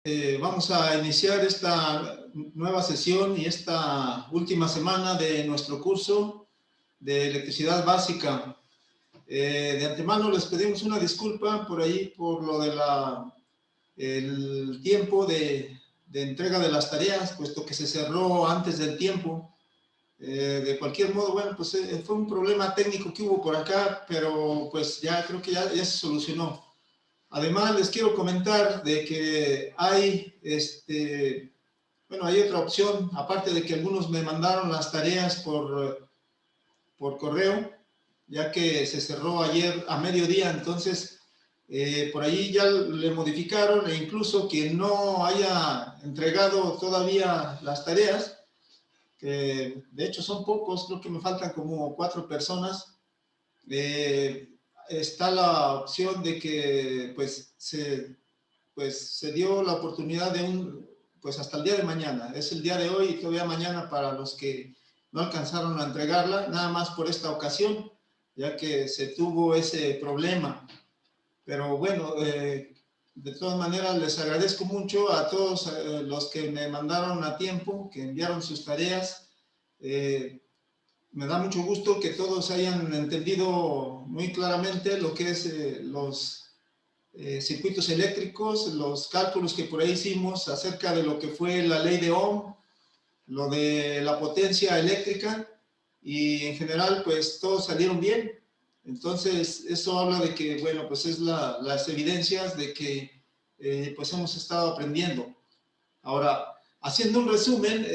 Vamos a iniciar esta nueva sesión y esta última semana de nuestro curso de electricidad básica. De antemano les pedimos una disculpa por ahí, por lo de el tiempo de entrega de las tareas, puesto que se cerró antes del tiempo. De cualquier modo, bueno, pues fue un problema técnico que hubo por acá, pero pues ya creo que ya se solucionó. Además, les quiero comentar de que hay, hay otra opción, aparte de que algunos me mandaron las tareas por correo, ya que se cerró ayer a mediodía, entonces por ahí ya le modificaron, e incluso quien no haya entregado todavía las tareas, que de hecho son pocos, creo que me faltan como 4 personas, está la opción de que pues se dio la oportunidad de pues hasta el día de mañana, es el día de hoy y todavía mañana para los que no alcanzaron a entregarla, nada más por esta ocasión, ya que se tuvo ese problema. Pero bueno, de todas maneras les agradezco mucho a todos los que me mandaron a tiempo, que enviaron sus tareas. Me da mucho gusto que todos hayan entendido muy claramente lo que es los circuitos eléctricos, los cálculos que por ahí hicimos acerca de lo que fue la ley de Ohm, lo de la potencia eléctrica, y en general pues todos salieron bien. Entonces eso habla de que, bueno, pues es las evidencias de que pues hemos estado aprendiendo. Ahora, haciendo un resumen,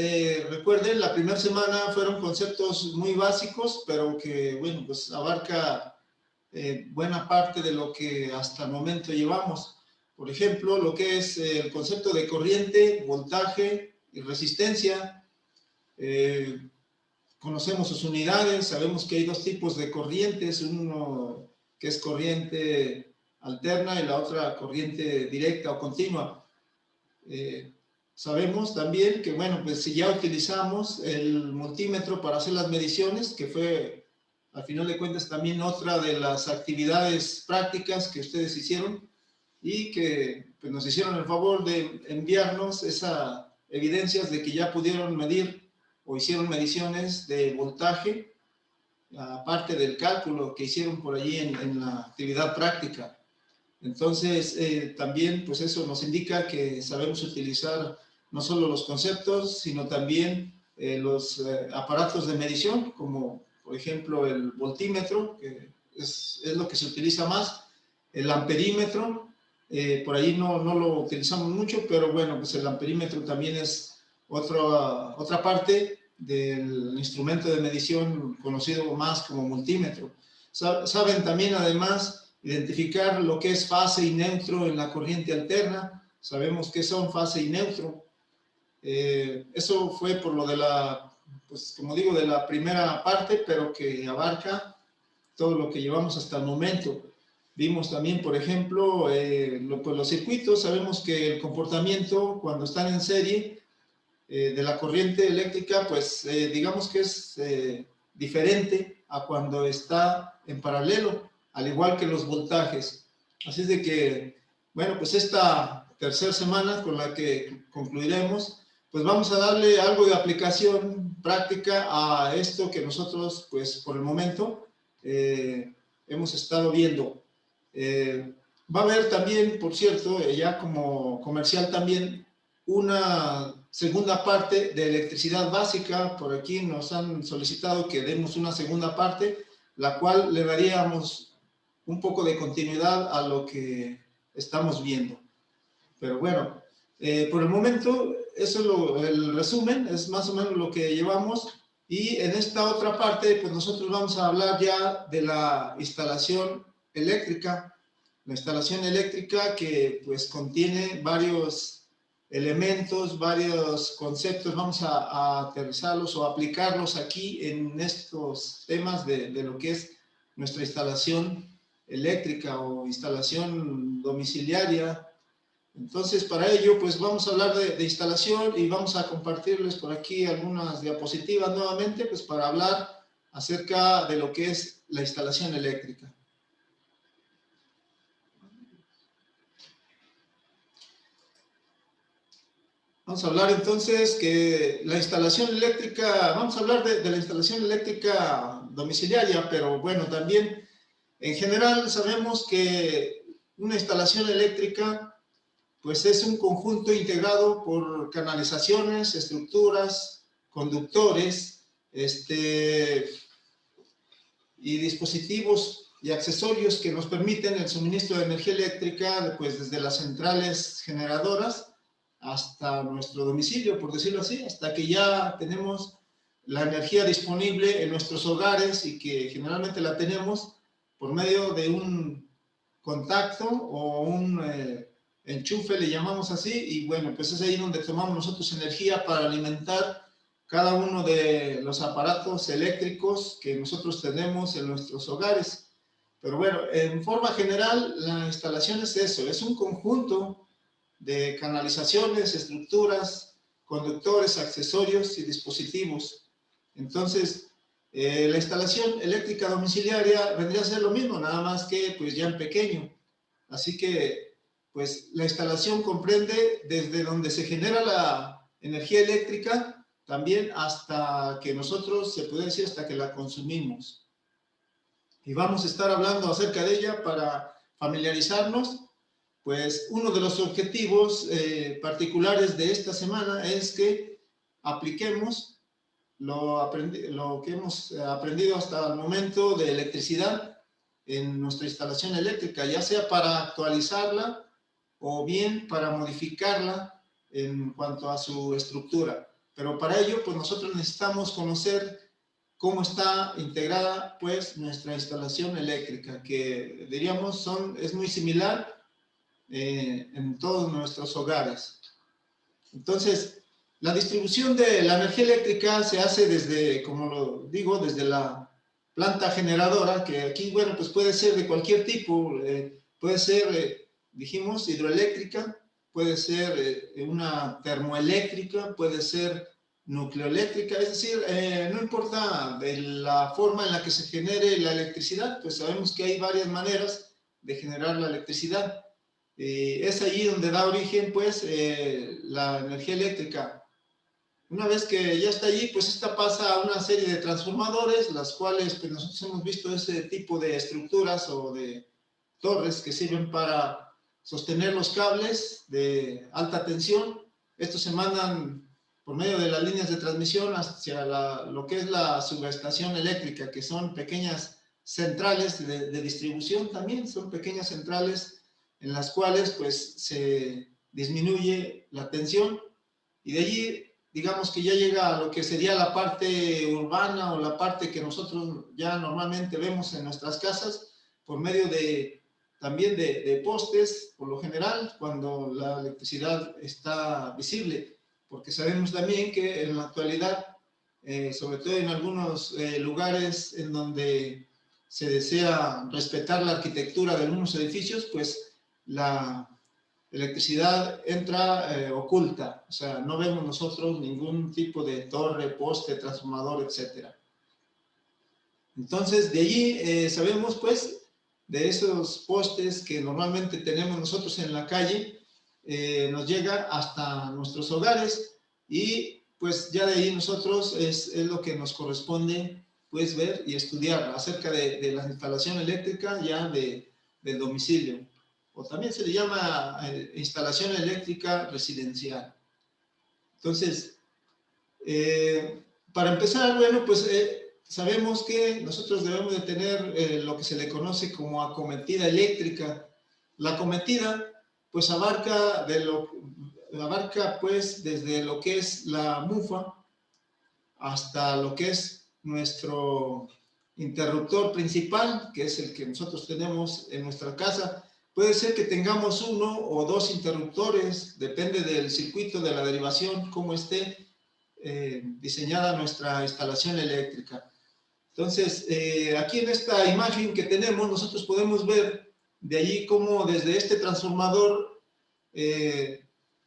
recuerden, la primera semana fueron conceptos muy básicos, pero que, bueno, pues abarca buena parte de lo que hasta el momento llevamos. Por ejemplo, lo que es el concepto de corriente, voltaje y resistencia. Conocemos sus unidades, sabemos que hay dos tipos de corrientes, uno que es corriente alterna y la otra corriente directa o continua. Sabemos también que, bueno, pues si ya utilizamos el multímetro para hacer las mediciones, que fue, al final de cuentas, también otra de las actividades prácticas que ustedes hicieron y que pues, nos hicieron el favor de enviarnos esas evidencias de que ya pudieron medir o hicieron mediciones de voltaje, aparte del cálculo que hicieron por allí en la actividad práctica. Entonces, también, pues eso nos indica que sabemos utilizar no solo los conceptos, sino también los aparatos de medición, como por ejemplo el voltímetro, que es lo que se utiliza más, el amperímetro, por ahí no lo utilizamos mucho, pero bueno, pues el amperímetro también es otra parte del instrumento de medición conocido más como multímetro. Saben también, además, identificar lo que es fase y neutro en la corriente alterna. Sabemos qué son fase y neutro. Eso fue por lo de pues como digo, de la primera parte, pero que abarca todo lo que llevamos hasta el momento. Vimos también, por ejemplo, pues los circuitos. Sabemos que el comportamiento cuando están en serie de la corriente eléctrica, pues digamos que es diferente a cuando está en paralelo, al igual que los voltajes. Así es de que, bueno, pues esta tercera semana con la que concluiremos, pues vamos a darle algo de aplicación práctica a esto que nosotros, pues por el momento, hemos estado viendo. Va a haber también, por cierto, ya como comercial también, una segunda parte de electricidad básica. Por aquí nos han solicitado que demos una segunda parte, la cual le daríamos un poco de continuidad a lo que estamos viendo. Pero bueno, por el momento, eso es el resumen, es más o menos lo que llevamos. Y en esta otra parte, pues nosotros vamos a hablar ya de la instalación eléctrica. La instalación eléctrica que pues contiene varios elementos, varios conceptos. Vamos a aterrizarlos o aplicarlos aquí en estos temas de lo que es nuestra instalación eléctrica o instalación domiciliaria. Entonces, para ello, pues vamos a hablar de instalación y vamos a compartirles por aquí algunas diapositivas nuevamente, pues para hablar acerca de lo que es la instalación eléctrica. Vamos a hablar entonces que la instalación eléctrica, vamos a hablar de la instalación eléctrica domiciliaria, pero bueno, también en general sabemos que una instalación eléctrica pues es un conjunto integrado por canalizaciones, estructuras, conductores, y dispositivos y accesorios que nos permiten el suministro de energía eléctrica, pues desde las centrales generadoras hasta nuestro domicilio, por decirlo así, hasta que ya tenemos la energía disponible en nuestros hogares y que generalmente la tenemos por medio de un contacto o un enchufe, le llamamos así, y bueno, pues es ahí donde tomamos nosotros energía para alimentar cada uno de los aparatos eléctricos que nosotros tenemos en nuestros hogares. Pero bueno, en forma general, la instalación es eso, es un conjunto de canalizaciones, estructuras, conductores, accesorios y dispositivos. Entonces, la instalación eléctrica domiciliaria vendría a ser lo mismo, nada más que pues ya en pequeño. Así que, pues la instalación comprende desde donde se genera la energía eléctrica, también hasta que nosotros, se puede decir, hasta que la consumimos. Y vamos a estar hablando acerca de ella para familiarizarnos. Pues uno de los objetivos particulares de esta semana es que apliquemos lo que hemos aprendido hasta el momento de electricidad en nuestra instalación eléctrica, ya sea para actualizarla o bien para modificarla en cuanto a su estructura. Pero para ello, pues nosotros necesitamos conocer cómo está integrada pues nuestra instalación eléctrica, que diríamos es muy similar en todos nuestros hogares. Entonces, la distribución de la energía eléctrica se hace desde, como lo digo, desde la planta generadora, que aquí, bueno, pues puede ser de cualquier tipo, puede ser, dijimos, hidroeléctrica, puede ser una termoeléctrica, puede ser nucleoeléctrica, es decir, no importa de la forma en la que se genere la electricidad, pues sabemos que hay varias maneras de generar la electricidad. Es allí donde da origen, pues, la energía eléctrica. Una vez que ya está allí, pues esta pasa a una serie de transformadores, las cuales pues, nosotros hemos visto ese tipo de estructuras o de torres que sirven para sostener los cables de alta tensión. Estos se mandan por medio de las líneas de transmisión hacia lo que es la subestación eléctrica, que son pequeñas centrales de distribución también, son pequeñas centrales en las cuales pues se disminuye la tensión y de allí digamos que ya llega a lo que sería la parte urbana o la parte que nosotros ya normalmente vemos en nuestras casas por medio también de postes, por lo general, cuando la electricidad está visible, porque sabemos también que en la actualidad, sobre todo en algunos lugares en donde se desea respetar la arquitectura de algunos edificios, pues la electricidad entra oculta, o sea, no vemos nosotros ningún tipo de torre, poste, transformador, etc. Entonces, de allí sabemos, pues, de esos postes que normalmente tenemos nosotros en la calle, nos llega hasta nuestros hogares y pues ya de ahí nosotros es lo que nos corresponde pues ver y estudiar acerca de la instalación eléctrica ya del domicilio, o también se le llama instalación eléctrica residencial. Entonces, para empezar, bueno, pues sabemos que nosotros debemos de tener lo que se le conoce como acometida eléctrica. La acometida, pues abarca pues desde lo que es la mufa hasta lo que es nuestro interruptor principal, que es el que nosotros tenemos en nuestra casa. Puede ser que tengamos uno o dos interruptores, depende del circuito de la derivación, cómo esté diseñada nuestra instalación eléctrica. Entonces, aquí en esta imagen que tenemos, nosotros podemos ver de allí cómo desde este transformador,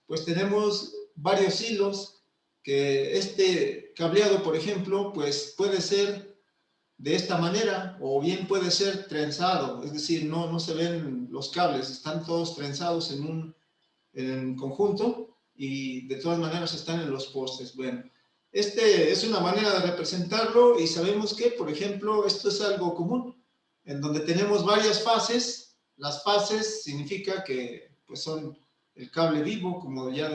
pues tenemos varios hilos, que este cableado, por ejemplo, pues puede ser de esta manera o bien puede ser trenzado, es decir, no se ven los cables, están todos trenzados en conjunto y de todas maneras están en los postes. Bueno, este es una manera de representarlo y sabemos que, por ejemplo, esto es algo común, en donde tenemos varias fases. Las fases significa que pues son el cable vivo, como ya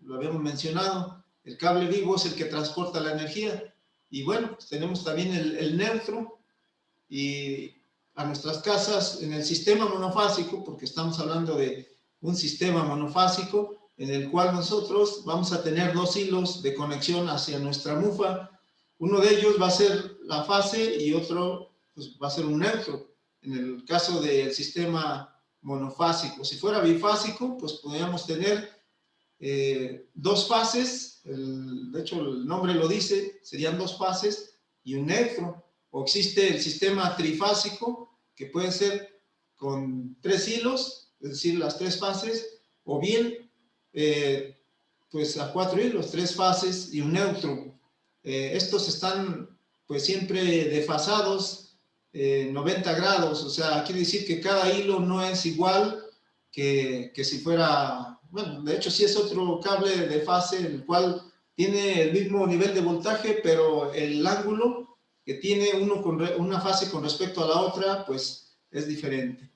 lo habíamos mencionado. El cable vivo es el que transporta la energía. Y bueno, pues tenemos también el neutro, y a nuestras casas en el sistema monofásico, porque estamos hablando de un sistema monofásico en el cual nosotros vamos a tener dos hilos de conexión hacia nuestra mufa. Uno de ellos va a ser la fase y otro pues, va a ser un neutro. En el caso del sistema monofásico, si fuera bifásico, pues podríamos tener dos fases, de hecho el nombre lo dice, serían dos fases y un neutro. O existe el sistema trifásico, que puede ser con tres hilos, es decir, las tres fases, o bien pues a cuatro hilos, tres fases y un neutro. Estos están pues siempre desfasados 90 grados, o sea, quiere decir que cada hilo no es igual que si fuera, bueno, de hecho sí es otro cable de fase, el cual tiene el mismo nivel de voltaje, pero el ángulo que tiene una fase con respecto a la otra, pues es diferente.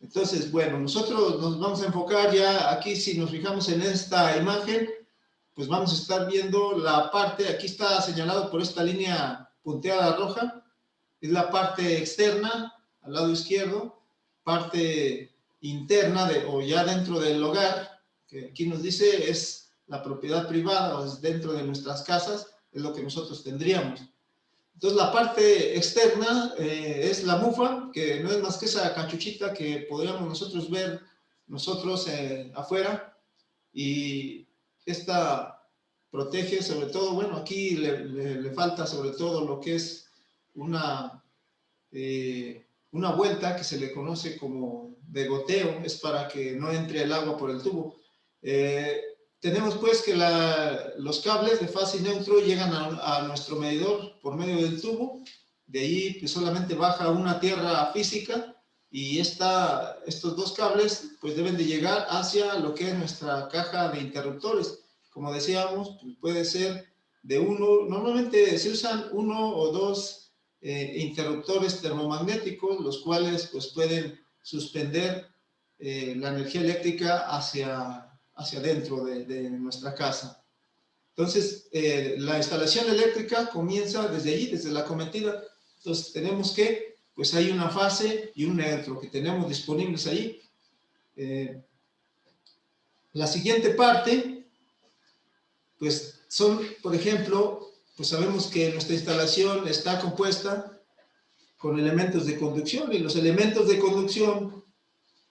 Entonces, bueno, nosotros nos vamos a enfocar ya aquí, si nos fijamos en esta imagen, pues vamos a estar viendo la parte, aquí está señalado por esta línea punteada roja, es la parte externa, al lado izquierdo, parte interna o ya dentro del hogar, que aquí nos dice es la propiedad privada, o es dentro de nuestras casas, es lo que nosotros tendríamos. Entonces la parte externa es la mufa, que no es más que esa cachuchita que podríamos nosotros ver nosotros afuera, y esta protege sobre todo, bueno, aquí le falta sobre todo lo que es una vuelta que se le conoce como de goteo, es para que no entre el agua por el tubo. Tenemos pues que los cables de fase y neutro llegan a nuestro medidor por medio del tubo, de ahí pues solamente baja una tierra física y estos dos cables pues deben de llegar hacia lo que es nuestra caja de interruptores. Como decíamos, pues puede ser de uno, normalmente se usan uno o dos interruptores termomagnéticos, los cuales pues pueden suspender la energía eléctrica hacia dentro de nuestra casa. Entonces, la instalación eléctrica comienza desde allí, desde la cometida. Entonces, tenemos que, pues hay una fase y un neutro que tenemos disponibles ahí. La siguiente parte, pues son, por ejemplo, pues sabemos que nuestra instalación está compuesta con elementos de conducción, y los elementos de conducción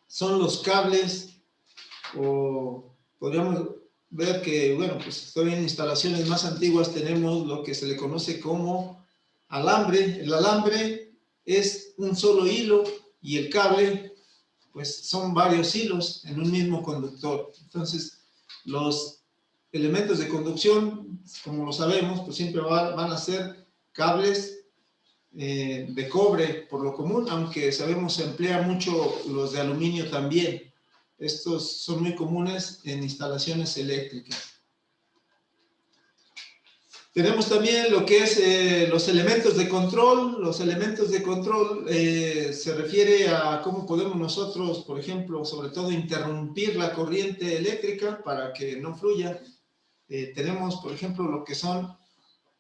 son los cables, o podríamos ver que, bueno, pues todavía en instalaciones más antiguas tenemos lo que se le conoce como alambre. El alambre es un solo hilo y el cable, pues son varios hilos en un mismo conductor. Entonces, los elementos de conducción, como lo sabemos, pues siempre van a ser cables de cobre por lo común, aunque sabemos se emplea mucho los de aluminio también. Estos son muy comunes en instalaciones eléctricas. Tenemos también lo que es los elementos de control. Los elementos de control se refiere a cómo podemos nosotros, por ejemplo, sobre todo interrumpir la corriente eléctrica para que no fluya. Tenemos, por ejemplo, lo que son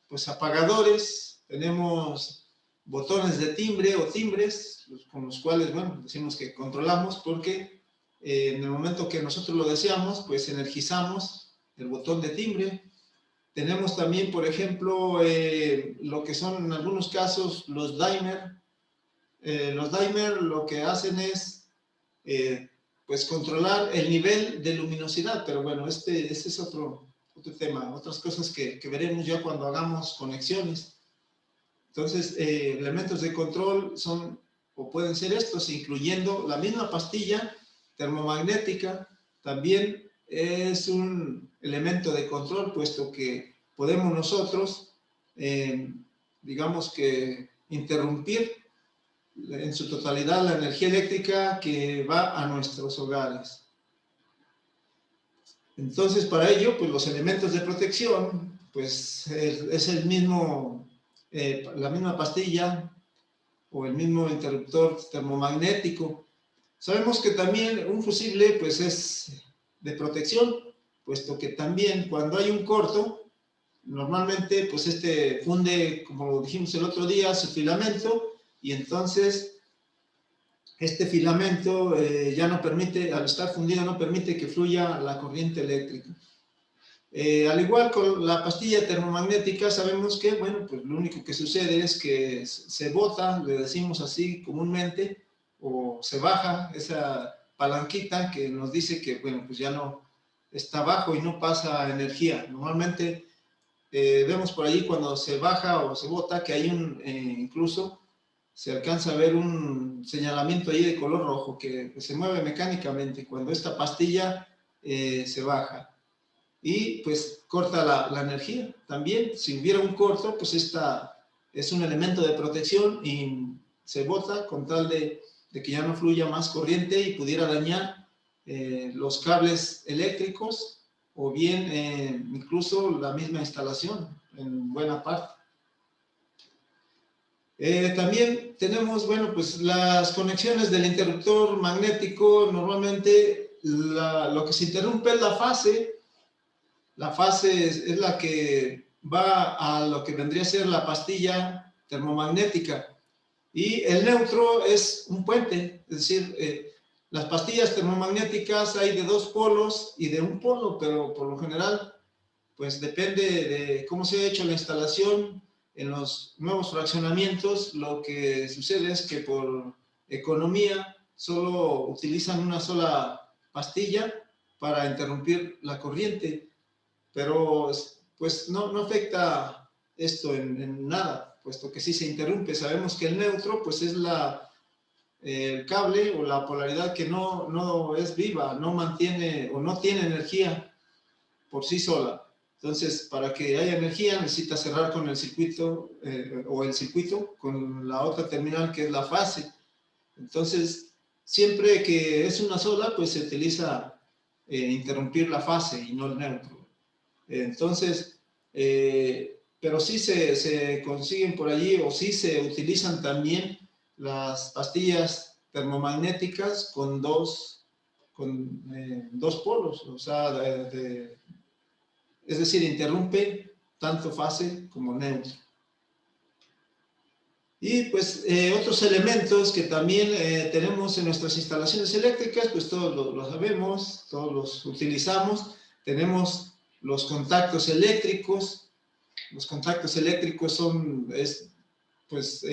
pues apagadores, tenemos botones de timbre o timbres, con los cuales, bueno, decimos que controlamos porque en el momento que nosotros lo deseamos, pues energizamos el botón de timbre. Tenemos también, por ejemplo, lo que son en algunos casos los dimmer. Los dimmer lo que hacen es pues controlar el nivel de luminosidad, pero bueno, este es otro tema, otras cosas que veremos ya cuando hagamos conexiones. Entonces, elementos de control son, o pueden ser estos, incluyendo la misma pastilla termomagnética, también es un elemento de control, puesto que podemos nosotros, digamos que, interrumpir en su totalidad la energía eléctrica que va a nuestros hogares. Entonces, para ello, pues los elementos de protección, pues es el mismo, la misma pastilla o el mismo interruptor termomagnético. Sabemos que también un fusible, pues es de protección, puesto que también cuando hay un corto, normalmente, pues este funde, como dijimos el otro día, su filamento, y entonces este filamento ya no permite, al estar fundido, no permite que fluya la corriente eléctrica. Al igual con la pastilla termomagnética, sabemos que, bueno, pues lo único que sucede es que se bota, le decimos así comúnmente, o se baja esa palanquita que nos dice que, bueno, pues ya no está bajo y no pasa energía. Normalmente vemos por ahí cuando se baja o se bota que hay incluso se alcanza a ver un señalamiento ahí de color rojo que se mueve mecánicamente cuando esta pastilla se baja y pues corta la energía. También si hubiera un corto, pues esta es un elemento de protección y se bota con tal de que ya no fluya más corriente y pudiera dañar los cables eléctricos o bien incluso la misma instalación en buena parte. También tenemos, bueno, pues las conexiones del interruptor magnético. Normalmente lo que se interrumpe es la fase. La fase es la que va a lo que vendría a ser la pastilla termomagnética. Y el neutro es un puente, es decir, las pastillas termomagnéticas hay de dos polos y de un polo, pero por lo general, pues depende de cómo se ha hecho la instalación en los nuevos fraccionamientos. Lo que sucede es que por economía solo utilizan una sola pastilla para interrumpir la corriente, pero pues no afecta esto en nada, puesto que si se interrumpe, sabemos que el neutro pues es el cable o la polaridad que no es viva, no mantiene o no tiene energía por sí sola. Entonces, para que haya energía, necesita cerrar con el circuito o el circuito con la otra terminal que es la fase. Entonces, siempre que es una sola, pues se utiliza interrumpir la fase y no el neutro. Entonces, pero sí se consiguen por allí o sí se utilizan también las pastillas termomagnéticas con dos polos, o sea, es decir, interrumpe tanto fase como neutro. Y pues otros elementos que también tenemos en nuestras instalaciones eléctricas, pues todos lo sabemos, todos los utilizamos. Tenemos los contactos eléctricos. Los contactos eléctricos son pues,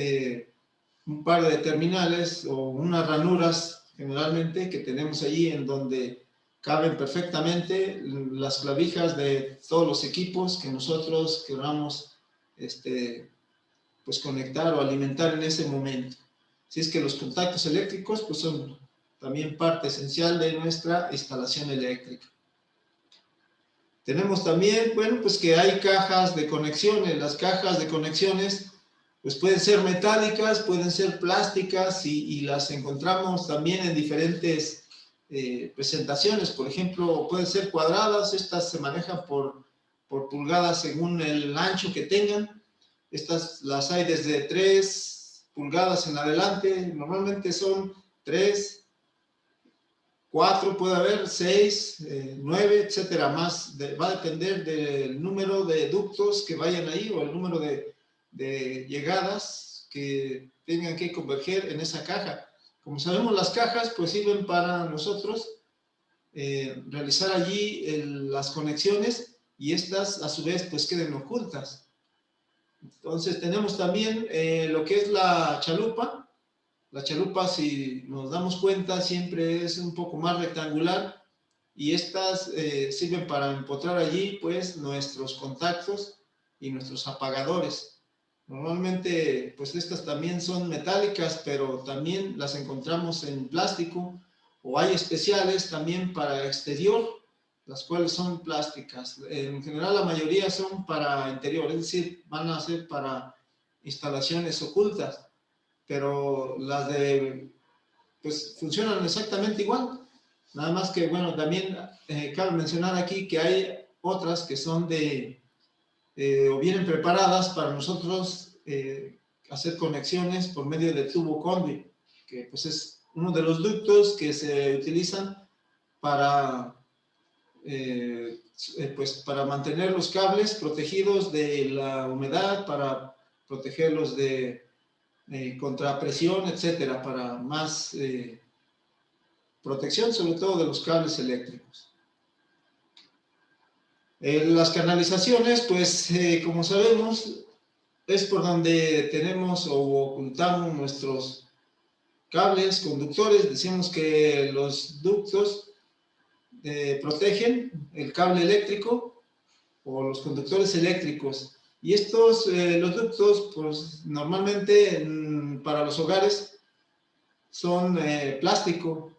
un par de terminales o unas ranuras generalmente que tenemos allí en donde caben perfectamente las clavijas de todos los equipos que nosotros queramos pues conectar o alimentar en ese momento. Si es que los contactos eléctricos pues son también parte esencial de nuestra instalación eléctrica. Tenemos también, bueno, pues que hay cajas de conexiones. Las cajas de conexiones pues pueden ser metálicas, pueden ser plásticas y las encontramos también en diferentes presentaciones. Por ejemplo, pueden ser cuadradas, estas se manejan por pulgadas según el ancho que tengan. Estas las hay desde 3 pulgadas en adelante, normalmente son 3, 4 puede haber, 6, 9, etcétera, más. Va a depender del número de ductos que vayan ahí o el número de llegadas que tengan que converger en esa caja. Como sabemos, las cajas pues sirven para nosotros realizar allí las conexiones y estas a su vez pues queden ocultas. Entonces tenemos también lo que es la chalupa. La chalupa, si nos damos cuenta, siempre es un poco más rectangular y estas sirven para empotrar allí pues nuestros contactos y nuestros apagadores. Normalmente pues estas también son metálicas, pero también las encontramos en plástico o hay especiales también para exterior, las cuales son plásticas. En general la mayoría son para interior, es decir, van a ser para instalaciones ocultas, pero las pues funcionan exactamente igual. Nada más que, bueno, también cabe mencionar aquí que hay otras que son o vienen preparadas para nosotros hacer conexiones por medio de tubo conduit, que pues es uno de los ductos que se utilizan para, pues para mantener los cables protegidos de la humedad, para protegerlos de contra presión, etcétera, para más protección, sobre todo de los cables eléctricos. Las canalizaciones, pues como sabemos, es por donde tenemos o ocultamos nuestros cables conductores. Decimos que los ductos protegen el cable eléctrico o los conductores eléctricos. Y estos, los ductos, pues normalmente para los hogares son plástico,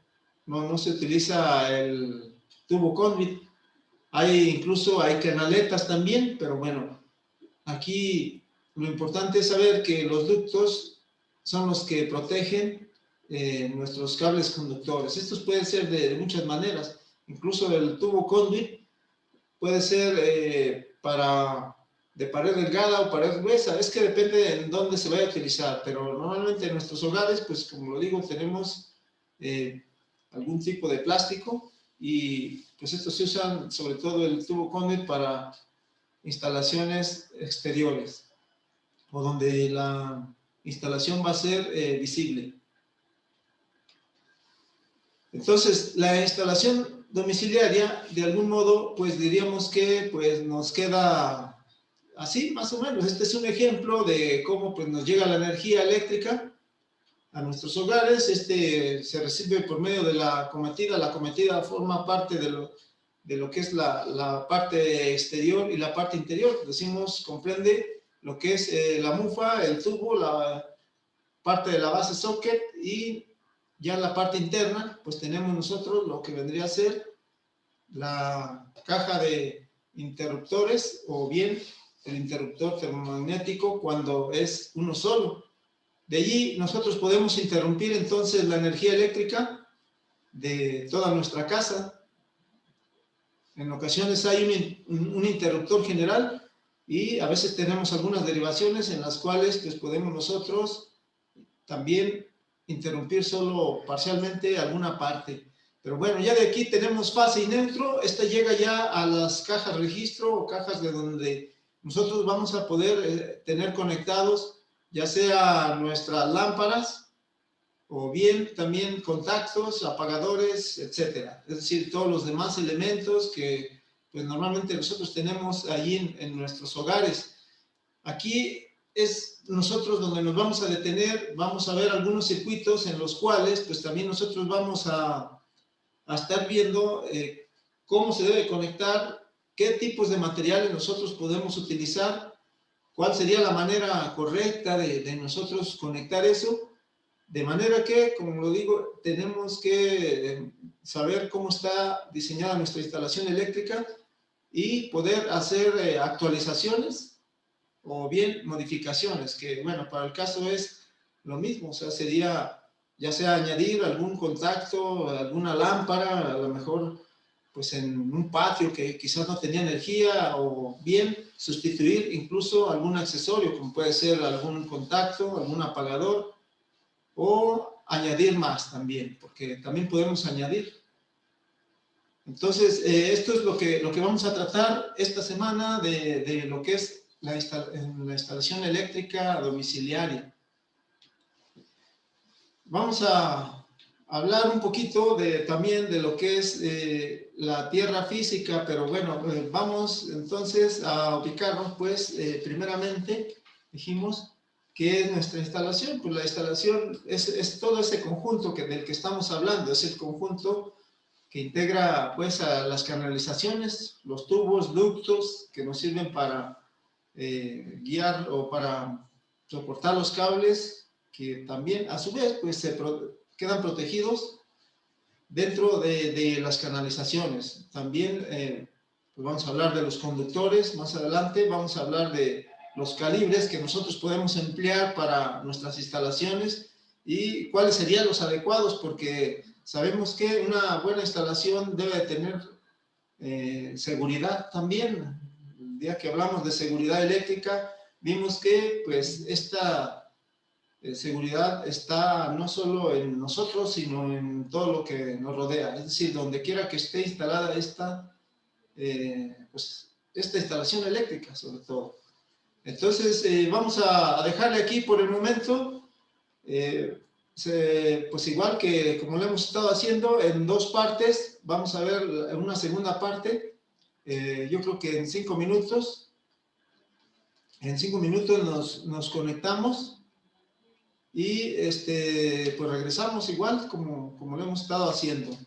no se utiliza el tubo conduit. Incluso hay canaletas también, pero bueno, aquí lo importante es saber que los ductos son los que protegen nuestros cables conductores. Estos pueden ser de muchas maneras. Incluso el tubo conduit puede ser de pared delgada o pared gruesa. Es que depende en dónde se vaya a utilizar, pero normalmente en nuestros hogares, pues como lo digo, tenemos algún tipo de plástico y pues estos se usan sobre todo el tubo conduit para instalaciones exteriores o donde la instalación va a ser visible. Entonces, la instalación domiciliaria, de algún modo, pues diríamos que pues, nos queda así, más o menos. Este es un ejemplo de cómo pues, nos llega la energía eléctrica a nuestros hogares. Se recibe por medio de la cometida. La cometida forma parte de lo que es la parte exterior y la parte interior. Decimos, comprende lo que es la mufa, el tubo, la parte de la base socket y ya en la parte interna, pues tenemos nosotros lo que vendría a ser la caja de interruptores o bien el interruptor termomagnético cuando es uno solo. De allí nosotros podemos interrumpir entonces la energía eléctrica de toda nuestra casa. En ocasiones hay un interruptor general y a veces tenemos algunas derivaciones en las cuales pues podemos nosotros también interrumpir solo parcialmente alguna parte. Pero bueno, ya de aquí tenemos fase y neutro. Esta llega ya a las cajas registro o cajas de donde nosotros vamos a poder tener conectados ya sea nuestras lámparas o bien también contactos, apagadores, etcétera. Es decir, todos los demás elementos que pues normalmente nosotros tenemos allí en nuestros hogares. Aquí es nosotros donde nos vamos a detener, vamos a ver algunos circuitos en los cuales pues también nosotros vamos a estar viendo cómo se debe conectar, qué tipos de materiales nosotros podemos utilizar, cuál sería la manera correcta de nosotros conectar eso, de manera que, como lo digo, tenemos que saber cómo está diseñada nuestra instalación eléctrica y poder hacer actualizaciones o bien modificaciones, que bueno, para el caso es lo mismo, o sea, sería ya sea añadir algún contacto, alguna lámpara, a lo mejor pues en un patio que quizás no tenía energía, o bien sustituir incluso algún accesorio, como puede ser algún contacto, algún apagador, o añadir más también, porque también podemos añadir. Entonces, esto es lo que vamos a tratar esta semana de lo que es la instalación eléctrica domiciliaria. Vamos a hablar un poquito también de lo que es la tierra física, pero bueno, vamos entonces a ubicarnos, pues, primeramente, dijimos, ¿qué es nuestra instalación? Pues la instalación es todo ese conjunto del que estamos hablando, es el conjunto que integra, pues, a las canalizaciones, los tubos, ductos, que nos sirven para guiar o para soportar los cables, que también a su vez pues quedan protegidos dentro de las canalizaciones. También pues vamos a hablar de los conductores más adelante, vamos a hablar de los calibres que nosotros podemos emplear para nuestras instalaciones y cuáles serían los adecuados, porque sabemos que una buena instalación debe tener seguridad también. El día que hablamos de seguridad eléctrica, vimos que pues esta seguridad está no solo en nosotros, sino en todo lo que nos rodea. Es decir, donde quiera que esté instalada pues, esta instalación eléctrica, sobre todo. Entonces, vamos a dejarle aquí por el momento. Pues igual que como lo hemos estado haciendo en dos partes, vamos a ver una segunda parte. Yo creo que en 5 minutos. En 5 minutos nos conectamos y pues regresamos igual como lo hemos estado haciendo.